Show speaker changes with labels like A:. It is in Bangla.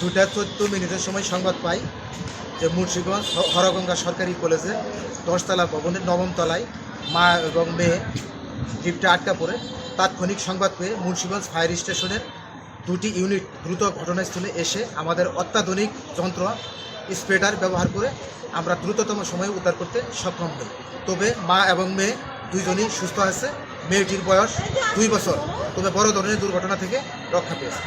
A: 2:14 সময় সংবাদ পাই যে মুন্সিগঞ্জ হরগঙ্গা সরকারি কলেজে 10তলা ভবনের 9ম তলায় মা এবং মেয়ে লিফটে আটকা পড়ে। তাৎক্ষণিক সংবাদ পেয়ে মুন্সিগঞ্জ ফায়ার স্টেশনের 2টি ইউনিট দ্রুত ঘটনাস্থলে এসে আমাদের অত্যাধুনিক যন্ত্র স্প্রেডার ব্যবহার করে আমরা দ্রুততম সময়ে উদ্ধার করতে সক্ষম হই। তবে মা এবং মেয়ে দুইজনই সুস্থ আছে। মেয়েটির বয়স 2 বছর, তবে বড় ধরনের দুর্ঘটনা থেকে রক্ষা পেয়েছে।